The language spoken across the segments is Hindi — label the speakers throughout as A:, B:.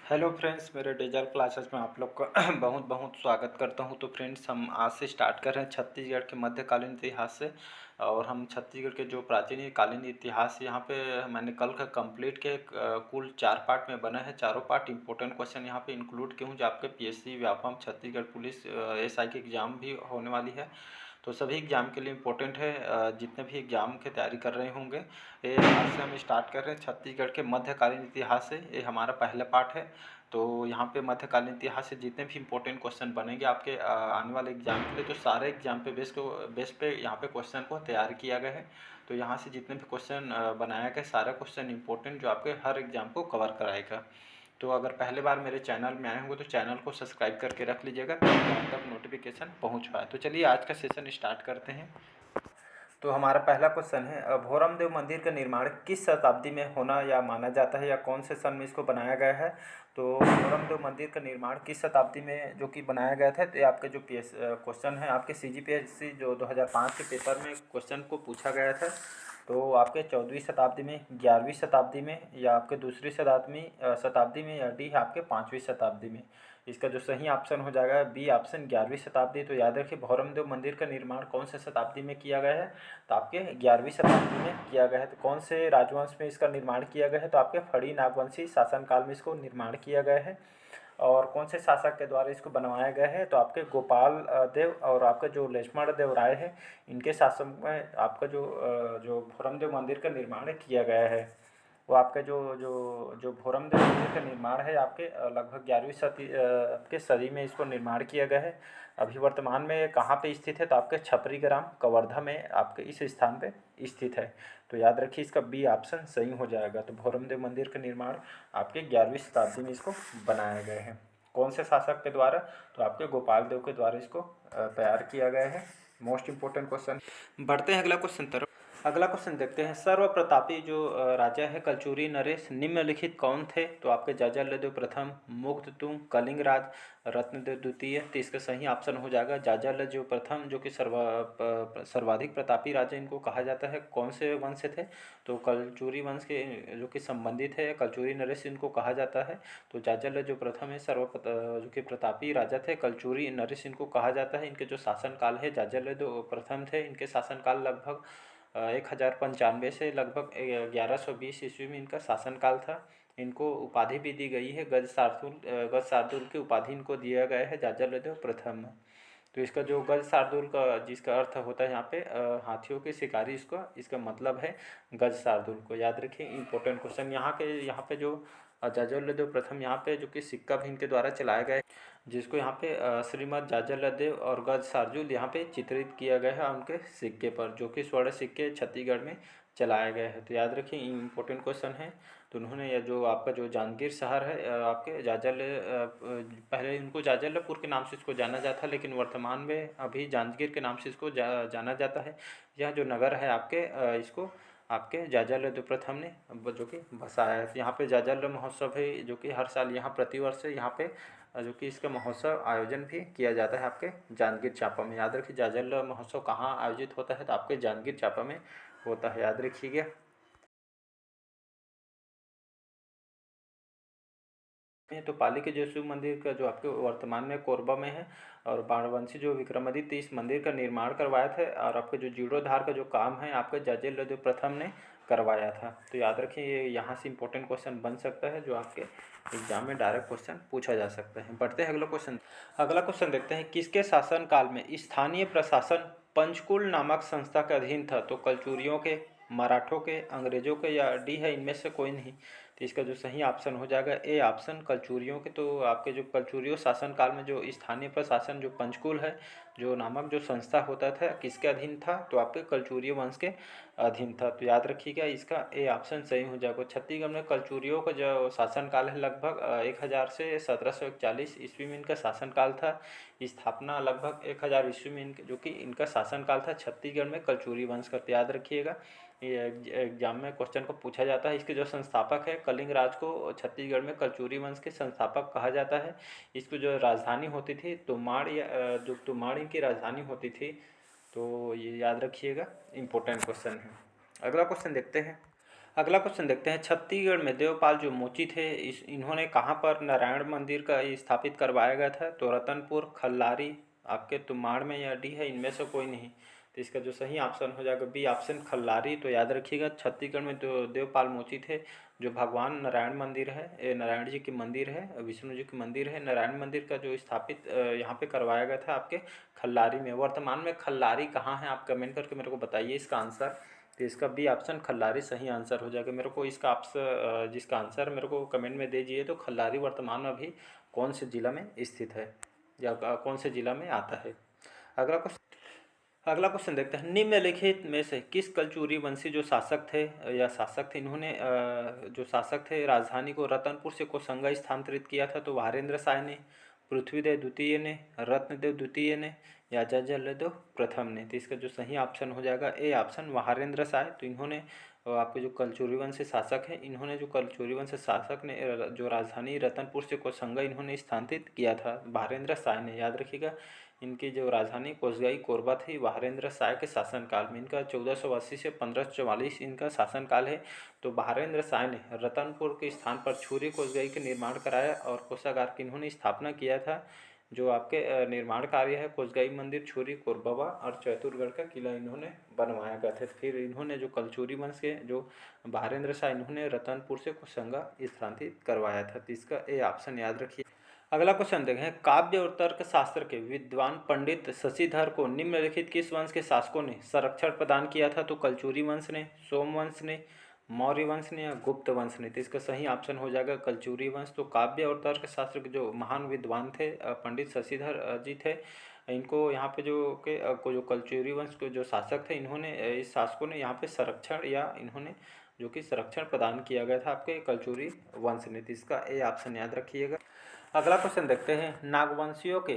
A: हेलो फ्रेंड्स, मेरे डिजिटल क्लासेस में आप लोग का बहुत बहुत स्वागत करता हूं। तो फ्रेंड्स, हम आज से स्टार्ट कर रहे हैं छत्तीसगढ़ के मध्यकालीन इतिहास से। और हम छत्तीसगढ़ के जो प्राचीन कालीन इतिहास यहाँ पे मैंने कल का कंप्लीट के कुल 4 पार्ट में बना है। चारों पार्ट इंपॉर्टेंट क्वेश्चन यहाँ पे इंक्लूड किए हूँ जो आपके PSC Vyapam Chhattisgarh police SI की एग्ज़ाम भी होने वाली है। तो सभी एग्ज़ाम के लिए इम्पोर्टेंट है। जितने भी एग्ज़ाम की तैयारी कर रहे होंगे, ये आज से हम स्टार्ट कर रहे हैं छत्तीसगढ़ के मध्यकालीन इतिहास से। ये हमारा पहला पार्ट है। तो यहाँ पे मध्यकालीन इतिहास से जितने भी इंपॉर्टेंट क्वेश्चन बनेंगे आपके आने वाले एग्जाम के लिए, तो सारे एग्जाम पे बेस पे यहाँ पे क्वेश्चन को तैयार किया गया है। तो यहाँ से जितने भी क्वेश्चन बनाया गया, सारा क्वेश्चन इंपॉर्टेंट जो आपके हर एग्जाम को कवर कराएगा। तो अगर पहले बार मेरे चैनल में आए होंगे तो चैनल को सब्सक्राइब करके रख लीजिएगा ताकि आप तक नोटिफिकेशन पहुँच पाए। तो चलिए आज का सेशन स्टार्ट करते हैं। तो हमारा पहला क्वेश्चन है, भोरम देव मंदिर का निर्माण किस शताब्दी में होना या माना जाता है, या कौन से सन में इसको बनाया गया है। तो भोरम देव मंदिर का निर्माण किस शताब्दी में जो कि बनाया गया था। तो ये आपके जो क्वेश्चन है, आपके CGPSC जो 2005 के पेपर में क्वेश्चन को पूछा गया था। तो आपके 14वीं शताब्दी में, 11वीं शताब्दी में, या आपके दूसरी शताब्दी में, या डी है आपके 5वीं शताब्दी में। इसका जो सही ऑप्शन हो जाएगा बी ऑप्शन, 11वीं शताब्दी। तो याद रखिए, भौरम देव मंदिर का निर्माण कौन से शताब्दी में किया गया है। तो आपके 11वीं शताब्दी में किया गया है। तो कौन से राजवंश में इसका निर्माण किया गया है। तो आपके फड़ी नागवंशी शासनकाल में इसको निर्माण किया गया है। और कौन से शासक के द्वारा इसको बनवाया गया है। तो आपके गोपाल देव और आपका जो लक्ष्मण देव राय है, इनके शासन में आपका जो भौरम देव मंदिर का निर्माण किया गया है। वो आपका जो जो जो भोरम देव मंदिर का निर्माण है, आपके लगभग 11वीं आपके सदी में इसको निर्माण किया गया है। अभी वर्तमान में कहाँ पे स्थित है। तो आपके छपरी ग्राम कवर्धा में आपके इस स्थान पे स्थित है। तो याद रखिए, इसका बी ऑप्शन सही हो जाएगा। तो भोरम देव मंदिर का निर्माण आपके 11वीं शताब्दी में इसको बनाया गया है। कौन से शासक के द्वारा। तो आपके गोपाल देव के द्वारा इसको तैयार किया गया है। Most important question. बढ़ते हैं अगला क्वेश्चन तरफ। अगला क्वेश्चन देखते हैं, सर्व प्रतापी जो राजा है कलचुरी नरेश निम्नलिखित कौन थे। तो आपके जाजालदेव प्रथम, मुग्धतुंग, कलिंगराज, रत्नदेव द्वितीय। तो इसका सही ऑप्शन हो जाएगा जाजालदेव प्रथम, जो कि सर्वाधिक प्रतापी राजा इनको कहा जाता है। कौन से वंश से थे। तो कलचुरी वंश के जो कि संबंधित है, कलचुरी नरेश इनको कहा जाता है। तो जाजालदेव प्रथम है जो कि प्रतापी राजा थे, कलचुरी नरेश इनको कहा जाता है। इनके जो शासनकाल है, जाजालदेव प्रथम थे, इनके शासनकाल लगभग 1095 से लगभग 1120 ईस्वी में इनका शासनकाल था। इनको उपाधि भी दी गई है, गज शार्दुल की उपाधि इनको दिया गया है जाजालदेव प्रथम। तो इसका जो गज शार्दुल का जिसका अर्थ होता है यहाँ पे हाथियों के शिकारी, इसका मतलब है गज शार्दुल को। याद रखिए, इंपॉर्टेंट क्वेश्चन। यहाँ पे जो जाजालदेव प्रथम यहाँ पे जो कि सिक्का भी इनके द्वारा चलाया गया है, जिसको यहाँ पे श्रीमद जाजालदेव और गज शार्दुल यहाँ पे चित्रित किया गया है उनके सिक्के पर, जो कि स्वर्ण सिक्के छत्तीसगढ़ में चलाया गया है। तो याद रखिए, इंपॉर्टेंट क्वेश्चन है। तो उन्होंने यह जो आपका जो जांजगीर शहर है आपके पहले इनको जाजलपुर के नाम से इसको जाना जाता है, लेकिन वर्तमान में अभी जांजगीर के नाम से इसको जाना जाता है। यह जो नगर है आपके इसको आपके जाजालदेव प्रथम ने जो कि बसाया है। यहाँ पे जाजाल महोत्सव है, जो कि हर साल यहाँ प्रतिवर्ष यहाँ पे जो कि इसका महोत्सव आयोजन भी किया जाता है आपके जांजगीर चांपा में। याद रखिए, जाजल महोत्सव कहाँ आयोजित होता है। तो आपके जांजगीर चांपा में होता है, याद रखिएगा। तो पाली के जो शिव मंदिर का जो आपके वर्तमान में कोरबा में है, और बाणवंशी जो विक्रमादित्य इस मंदिर का निर्माण करवाया था। और आपके जो जीर्णोद्धार का जो काम है आपके जाजेलदेव प्रथम ने करवाया था। तो याद रखिए, ये यहाँ से इंपॉर्टेंट क्वेश्चन बन सकता है, जो आपके एग्जाम में डायरेक्ट क्वेश्चन पूछा जा सकता है। बढ़ते हैं अगला क्वेश्चन। अगला क्वेश्चन देखते हैं, किसके शासन काल में स्थानीय प्रशासन पंचकुल नामक संस्था के अधीन था। तो कलचुरियों के, मराठों के, अंग्रेजों के, या डी है इनमें से कोई नहीं। तो इसका जो सही ऑप्शन हो जाएगा ए ऑप्शन, कलचुरियों के। तो आपके जो कलचुरियों शासनकाल में जो स्थानीय प्रशासन जो पंचकुल है जो नामक जो संस्था होता था, किसके अधीन था। तो आपके कलचुरियों वंश के अधीन था। तो याद रखिएगा, इसका ए ऑप्शन सही हो जाएगा। छत्तीसगढ़ में कलचुरियों का जो शासनकाल है लगभग 1000 से 1741 ईस्वी में इनका शासनकाल था। स्थापना लगभग 1000 ईस्वी में जो कि इनका शासनकाल था छत्तीसगढ़ में कलचुरी वंश का। तो याद रखिएगा, ये एग्जाम में क्वेश्चन को पूछा जाता है। इसके जो संस्थापक है कलिंगराज को छत्तीसगढ़ में कलचुरी वंश के संस्थापक कहा जाता है। इसकी जो राजधानी होती थी तुमाड़, या जो तुमाड़ इनकी राजधानी होती थी। तो ये याद रखिएगा, इम्पोर्टेंट क्वेश्चन है। अगला क्वेश्चन देखते हैं। अगला क्वेश्चन देखते हैं, छत्तीसगढ़ में देवपाल जो मोची थे इस इन्होंने कहाँ पर नारायण मंदिर का स्थापित करवाया गया था? तो रतनपुर, खल्लारी, आपके तुम्बाड़ में या डी है इनमें से कोई नहीं। तो इसका जो सही ऑप्शन हो जाएगा बी ऑप्शन खल्लारी। तो याद रखिएगा छत्तीसगढ़ में जो देवपाल मोची थे, जो भगवान नारायण मंदिर है, ये नारायण जी की मंदिर है, विष्णु जी की मंदिर है, नारायण मंदिर का जो स्थापित यहाँ पे करवाया गया था आपके खल्लारी में। वर्तमान में खल्लारी कहाँ है, आप कमेंट करके मेरे को बताइए इसका आंसर। तो इसका बी ऑप्शन खल्लारी सही आंसर हो जाएगा। मेरे को इसका ऑप्शन जिसका आंसर मेरे को कमेंट में दे दीजिए। तो खल्लारी वर्तमान में अभी कौन से जिला में स्थित है या कौन से जिला में आता है? अगला क्वेश्चन देखते हैं, निम्नलिखित में से किस कलचुरी वंशी जो शासक थे इन्होंने जो शासक थे राजधानी को रतनपुर से कोसंगा स्थानांतरित किया था? तो वारेंद्र शाह ने, पृथ्वीदेव द्वितीय ने, रत्नदेव द्वितीय ने या जयदेव प्रथम ने? तो इसका जो सही ऑप्शन हो जाएगा ए ऑप्शन वारेंद्र शाह। तो इन्होंने आपके जो कलचुरी वंश शासक हैं, इन्होंने जो कलचुरी वंश शासक ने जो राजधानी रतनपुर से कोसंगा इन्होंने स्थानांतरित किया था, वारेंद्र शाह ने। याद रखिएगा इनकी जो राजधानी कोसगाई कोरबा थी वारेंद्र शाह के शासनकाल में। इनका 1480 से 1544 इनका शासनकाल है। तो वारेंद्र शाह ने रतनपुर के स्थान पर छुरी कोसगाई के निर्माण कराया और कोषागार की इन्होंने स्थापना किया था। जो आपके निर्माण कार्य है कोसगाई मंदिर, छुरी, कोरबा और चैतुरगढ़ का किला इन्होंने बनवाया गया था। फिर इन्होंने जो कलचुरी वंश के जो वारेंद्र शाह इन्होंने रतनपुर से कोसंगा स्थानांतरित करवाया था। तो इसका ए ऑप्शन याद रखिए। अगला क्वेश्चन देखें, काव्य और तर्क शास्त्र के विद्वान पंडित शशिधर को निम्नलिखित किस वंश के शासकों ने संरक्षण प्रदान किया था? तो कलचुरी वंश ने, सोमवंश ने, मौर्य वंश ने या गुप्त वंश ने? तो इसका सही ऑप्शन हो जाएगा कलचुरी वंश। तो काव्य और तर्क शास्त्र के जो महान विद्वान थे पंडित शशिधर जी थे। इनको यहाँ पे जो कलचुरी वंश के जो शासक थे इन्होंने इस शासकों ने यहाँ पे संरक्षण या इन्होंने जो कि संरक्षण प्रदान किया गया था आपके कलचुरी वंश ने। तो इसका ए ऑप्शन याद रखिएगा। अगला क्वेश्चन देखते हैं, नागवंशियों के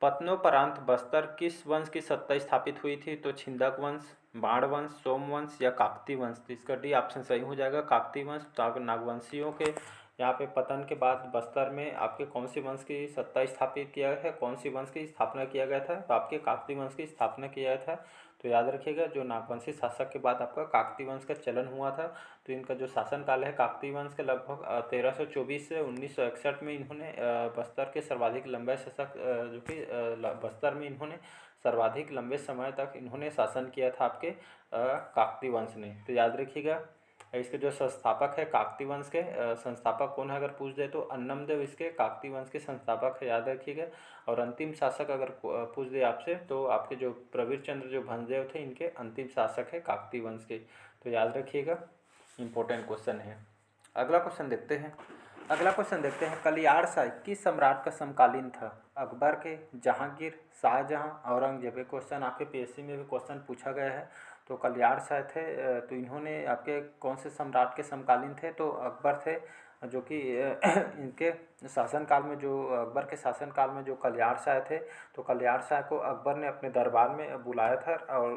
A: पतनोपरांत बस्तर किस वंश की सत्ता स्थापित हुई थी? तो छिंदक वंश, बाण वंश, सोमवंश या काकती वंश? तो इसका डी ऑप्शन सही हो जाएगा काकती वंश। तो नागवंशियों के यहाँ पे पतन के बाद बस्तर में आपके कौन सी वंश की सत्ता स्थापित किया गया है, कौन सी वंश की स्थापना किया गया था? तो आपके काकती वंश की स्थापना किया गया था। तो याद रखिएगा जो नागवंशी शासक के बाद आपका काकती वंश का चलन हुआ था। तो इनका जो शासनकाल है काकती वंश के लगभग 1324 से 1961 में इन्होंने बस्तर के सर्वाधिक लंबे शासक जो कि बस्तर में इन्होंने सर्वाधिक लंबे समय तक इन्होंने शासन किया था आपके काकती वंश ने। तो याद रखिएगा इसके जो संस्थापक है काकती वंश के संस्थापक कौन है अगर पूछ दे तो अन्नमदेव इसके काकती वंश के संस्थापक है, याद रखिएगा। और अंतिम शासक अगर पूछ दे आपसे तो आपके जो प्रवीर चंद्र जो भंजदेव थे इनके अंतिम शासक है काकती वंश के। तो याद रखिएगा इम्पोर्टेंट क्वेश्चन है। अगला क्वेश्चन देखते हैं, कलियाड़ शाह किस सम्राट का समकालीन था? अकबर के, जहांगीर, शाहजहां, औरंगजेब? क्वेश्चन आपके पीएससी में भी क्वेश्चन पूछा गया है। तो कलियाड़ शाह थे तो इन्होंने आपके कौन से सम्राट के समकालीन थे? तो अकबर थे, जो कि इनके शासनकाल में जो अकबर के शासनकाल में जो कलियाड़ शाह थे, तो कलियाड़ शाह को अकबर ने अपने दरबार में बुलाया था और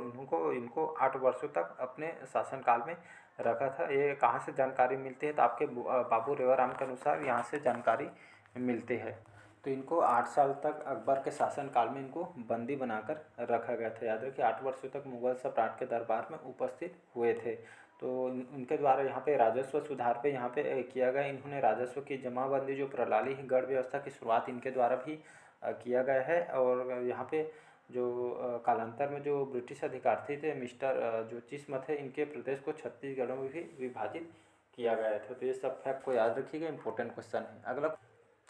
A: इनको 8 वर्षों तक अपने शासनकाल में रखा था। ये कहाँ से जानकारी मिलती है? तो आपके बाबू रेवाराम के अनुसार यहाँ से जानकारी मिलती है। तो इनको 8 साल तक अकबर के शासनकाल में इनको बंदी बनाकर रखा गया था। याद रखिए 8 वर्षों तक मुगल सम्राट के दरबार में उपस्थित हुए थे। तो उनके द्वारा यहाँ पे राजस्व सुधार पे यहाँ पे किया गया। इन्होंने राजस्व की जमाबंदी जो प्रणाली है गढ़ व्यवस्था की शुरुआत इनके द्वारा भी किया गया है। और यहाँ पे जो कालांतर में जो ब्रिटिश अधिकारी थे मिस्टर जो चिस्म थे, इनके प्रदेश को छत्तीसगढ़ में भी विभाजित किया गया था। तो ये सब फैक्ट को याद रखिएगा, इंपॉर्टेंट क्वेश्चन है।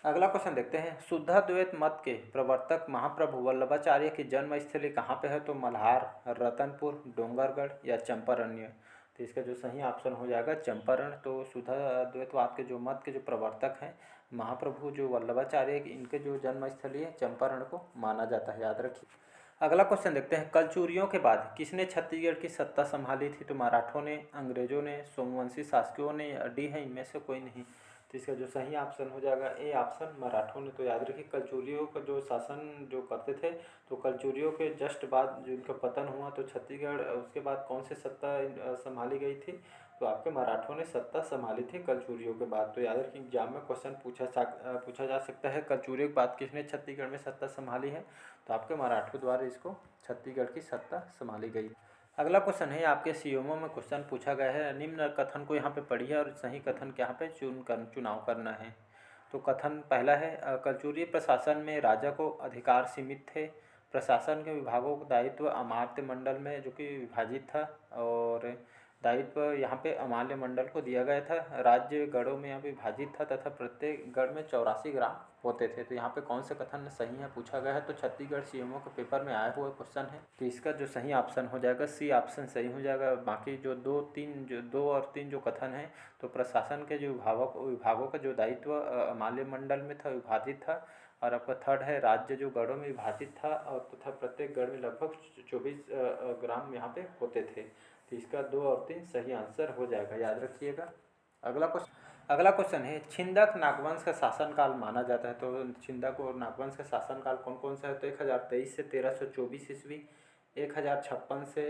A: अगला क्वेश्चन देखते हैं, शुद्धाद्वैत मत के प्रवर्तक महाप्रभु वल्लभाचार्य की जन्मस्थली कहाँ पे है? तो मल्हार, रतनपुर, डोंगरगढ़ या चंपारण्य? तो इसका जो सही ऑप्शन हो जाएगा चंपारण। तो शुद्धाद्वैतवाद के जो मत के जो प्रवर्तक हैं महाप्रभु जो वल्लभाचार्य इनके जो जन्मस्थली है चंपारण को माना जाता है, याद रखिए। अगला क्वेश्चन देखते हैं, कलचुरियों के बाद किसने छत्तीसगढ़ की सत्ता संभाली थी? तो मराठों ने, अंग्रेजों ने, सोमवंशी शासकों ने या डी है इनमें से कोई नहीं? तो इसका जो सही ऑप्शन हो जाएगा ए ऑप्शन मराठों ने। तो याद रखिए कलचुरियों का जो शासन जो करते थे, तो कलचुरियों के जस्ट बाद जो इनका पतन हुआ तो छत्तीसगढ़ उसके बाद कौन से सत्ता संभाली गई थी? तो आपके मराठों ने सत्ता संभाली थी कलचुरियों के बाद। तो याद रखिए एग्जाम में क्वेश्चन पूछा जा सकता है कलचुरियों के बाद किसने छत्तीसगढ़ में सत्ता संभाली है? तो आपके मराठों द्वारा इसको छत्तीसगढ़ की सत्ता संभाली गई। अगला क्वेश्चन है आपके सीएमओ में क्वेश्चन पूछा गया है, निम्न कथन को यहाँ पे पढ़िए और सही कथन के यहाँ पे चुनाव करना है। तो कथन पहला है, कलचुरी प्रशासन में राजा को अधिकार सीमित थे। प्रशासन के विभागों का दायित्व अमात्य मंडल में जो कि विभाजित था, और दायित्व यहाँ पे अमाल्य मंडल को दिया गया था। राज्य गढ़ों में यहाँ पे विभाजित था तथा प्रत्येक गढ़ में 84 ग्राम होते थे। तो यहाँ पे कौन सा कथन सही है पूछा गया है, तो छत्तीसगढ़ सीएमओ के पेपर में आया हुआ क्वेश्चन है। तो इसका जो सही ऑप्शन हो जाएगा सी ऑप्शन सही हो जाएगा। बाकी जो दो और तीन जो कथन है, तो प्रशासन के जो विभागों का जो दायित्व अमाल्य मंडल में था, विभाजित था। और आपका थर्ड है, राज्य जो गढ़ों में विभाजित था और तथा प्रत्येक गढ़ में लगभग 24 ग्राम यहाँ पे होते थे। तो इसका 2 और 3 सही आंसर हो जाएगा, याद रखिएगा। अगला क्वेश्चन है, छिंदक नागवंश का शासनकाल माना जाता है। तो छिंदक और नागवंश का शासनकाल कौन कौन सा है, तो 1023 से 1324 ईस्वी, 1056 से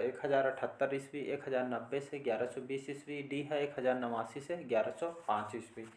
A: 1078 ईस्वी, 1090 से 1120 ईस्वी, डी है 1089 से 1105 ईस्वी।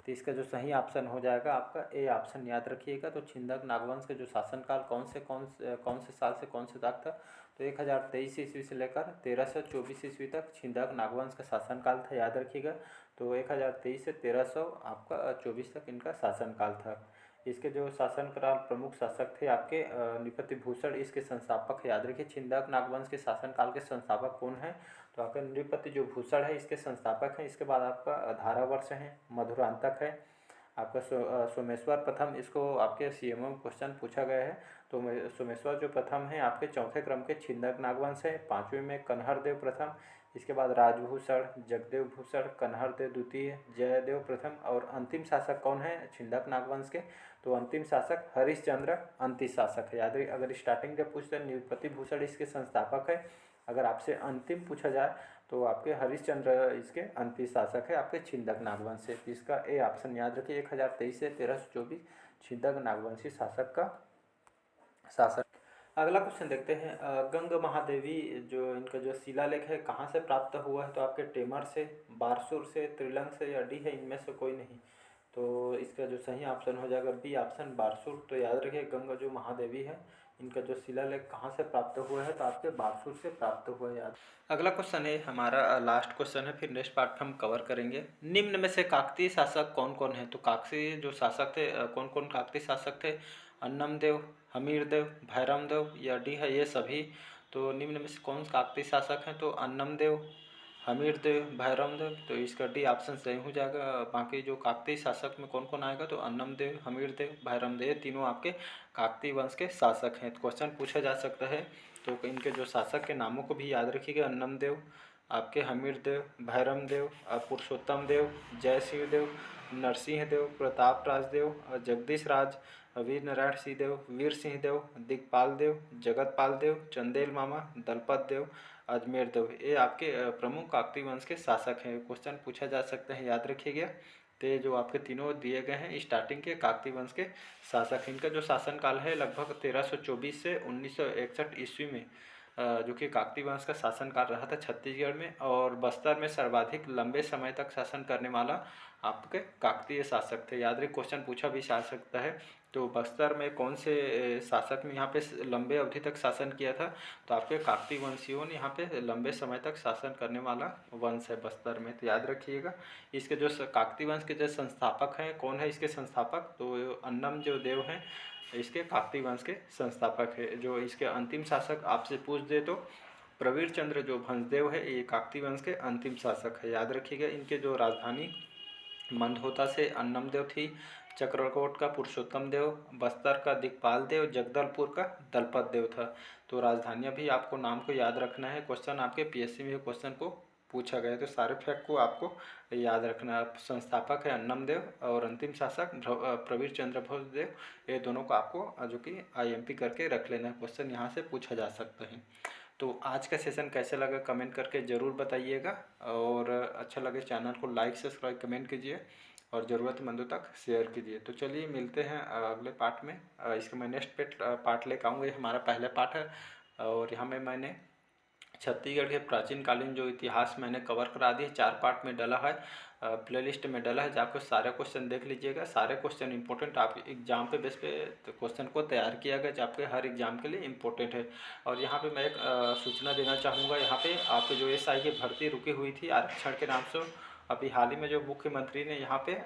A: तो इसका जो सही ऑप्शन हो जाएगा आपका ए ऑप्शन, याद रखिएगा। तो छिंदक नागवंश का जो शासनकाल कौन से साल से कौन से तक था, तो 1023 ईस्वी से लेकर 1324 ईस्वी तक छिंदक नागवंश का शासनकाल था, याद रखिएगा। तो 1023 से 1300 आपका 24 तक इनका शासनकाल था। इसके जो शासनकाल प्रमुख शासक थे आपके नृपति भूषण इसके संस्थापक है, याद रखिए। छिंदक नागवंश के शासनकाल के संस्थापक कौन है, तो आपका नृपति जो भूषण है इसके संस्थापक हैं। इसके बाद आपका धारावर्ष है, मधुरांतक है, आपका सोमेश्वर प्रथम, इसको आपके सीएमओ में क्वेश्चन पूछा गया है। तो सोमेश्वर जो प्रथम है आपके चौथे क्रम के छिंदक नागवंश है। पाँचवें में कन्हरदेव प्रथम, इसके बाद राजभूषण, जगदेव भूषण, कन्हरदेव द्वितीय, जयदेव प्रथम, और अंतिम शासक कौन है छिंदक नागवंश के, तो अंतिम शासक हरिश्चंद्र अंतिम शासक है, याद रखिए। अगर स्टार्टिंग में पूछते हैं नृपति भूषण इसके संस्थापक है, अगर आपसे अंतिम पूछा जाए तो आपके हरिश्चंद्र इसके अंतिम शासक है आपके छिंदक नागवंश से। इसका ए ऑप्शन याद रखिए, 1023 से 1324 छिंदक नागवंशी शासक का शासन। अगला क्वेश्चन देखते हैं, गंग महादेवी जो इनका जो शिलालेख है कहाँ से प्राप्त हुआ है, तो आपके टेमर से, बारसूर से, त्रिलंग से, या डी है इनमें से कोई नहीं। तो इसका जो सही ऑप्शन हो जाएगा बी ऑप्शन, बारसूर। तो याद रखिए गंगा जो महादेवी है इनका जो शिलालेख कहाँ से प्राप्त हुआ है, तो आपके बारसूर से प्राप्त हुआ है, याद। अगला क्वेश्चन है हमारा लास्ट क्वेश्चन है, फिर नेक्स्ट पार्ट में हम कवर करेंगे। निम्न में से काकतीय शासक कौन कौन है, तो काकतीय जो शासक थे कौन कौन काकतीय शासक थे, अन्नमदेव, हमीरदेव, भैरमदेव, या डी है ये सभी। तो निम्न में से कौन काकतीय शासक हैं, तो अन्नमदेव, हमीरदेव, भैरमदेव। तो इसका डी ऑप्शन सही हो जाएगा। बाकी जो काकतीय शासक में कौन कौन आएगा, तो अन्नमदेव, हमीरदेव, भैरमदेव, ये तीनों आपके काकतीय वंश के शासक हैं। क्वेश्चन पूछा जा सकता है, तो इनके जो शासक के नामों को भी याद रखिएगा। अन्नमदेव, आपके हमीरदेव, भैरमदेव, पुरुषोत्तम देव, जयसिंह देव, नरसिंह देव, प्रताप राजदेव, जगदीश राज, वीर नारायण सिंह देव, वीर सिंह देव, दिगपाल देव, जगतपाल देव, चंदेल मामा, दलपत देव, अजमेर देव, ये आपके प्रमुख काकतीय वंश के शासक हैं। क्वेश्चन पूछा जा सकता है, याद रखिएगा। तो जो आपके तीनों दिए गए हैं स्टार्टिंग के काकतीय वंश के शासक, इनका जो शासनकाल है लगभग 1324 से 1961 ईस्वी में जो कि काकतीय वंश का शासनकाल रहा था छत्तीसगढ़ में। और बस्तर में सर्वाधिक लंबे समय तक शासन करने वाला आपके काकतीय शासक थे, याद रखिए। क्वेश्चन पूछा भी जा सकता है, तो बस्तर में कौन से शासक ने यहाँ पे लंबे अवधि तक शासन किया था, तो आपके काकतीय वंशियों ने यहाँ पे लंबे समय तक शासन करने वाला वंश है बस्तर में, तो याद रखिएगा। इसके जो काकतीय वंश के जो संस्थापक हैं, कौन है इसके संस्थापक, तो अन्नम जो देव हैं इसके काकतीय वंश के संस्थापक है। जो इसके अंतिम शासक आपसे पूछ दे तो प्रवीर चंद्र जो भंसदेव है ये काकतीय वंश के अंतिम शासक है, याद रखिएगा। इनके जो राजधानी मंदहोता से अन्नमदेव थी, चक्रकोट का पुरुषोत्तम देव, बस्तर का दिगपाल देव, जगदलपुर का दलपत देव था। तो राजधानियाँ भी आपको नाम को याद रखना है। क्वेश्चन आपके पीएससी में क्वेश्चन को पूछा गया है, तो सारे फैक्ट को आपको याद रखना है। संस्थापक है अन्नमदेव और अंतिम शासक प्रवीर चंद्र भोजदेव, ये दोनों को आपको जो कि आईएमपी करके रख लेना है। क्वेश्चन यहाँ से पूछा जा सकता है। तो आज का सेशन कैसे लगा कमेंट करके ज़रूर बताइएगा, और अच्छा लगे चैनल को लाइक सब्सक्राइब कमेंट कीजिए और ज़रूरतमंदों तक शेयर कीजिए। तो चलिए मिलते हैं अगले पार्ट में। इसका मैं नेक्स्ट पार्ट लेकर आऊँगा, ये हमारा पहला पार्ट है और यहाँ में मैंने छत्तीसगढ़ के प्राचीन कालीन जो इतिहास मैंने कवर करा दिए, 4 पार्ट में डला है, प्लेलिस्ट में डला है, जाकर सारे क्वेश्चन देख लीजिएगा। सारे क्वेश्चन इंपॉर्टेंट आप एग्जाम पे बेस पे तो क्वेश्चन को तैयार किया गया, जो आपके हर एग्जाम के लिए इंपॉर्टेंट है। और यहाँ पे मैं एक सूचना देना चाहूँगा, यहाँ पे आपके जो एसआई की भर्ती रुकी हुई थी आरक्षण के नाम से, अभी हाल ही में जो मुख्यमंत्री ने यहाँ पे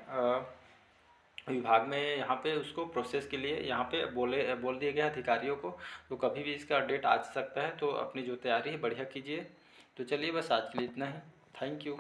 A: विभाग में यहाँ पे उसको प्रोसेस के लिए यहाँ पे बोल दिया गया अधिकारियों को, तो कभी भी इसका डेट आ सकता है। तो अपनी जो तैयारी है बढ़िया कीजिए। तो चलिए बस आज के लिए इतना ही। Thank you.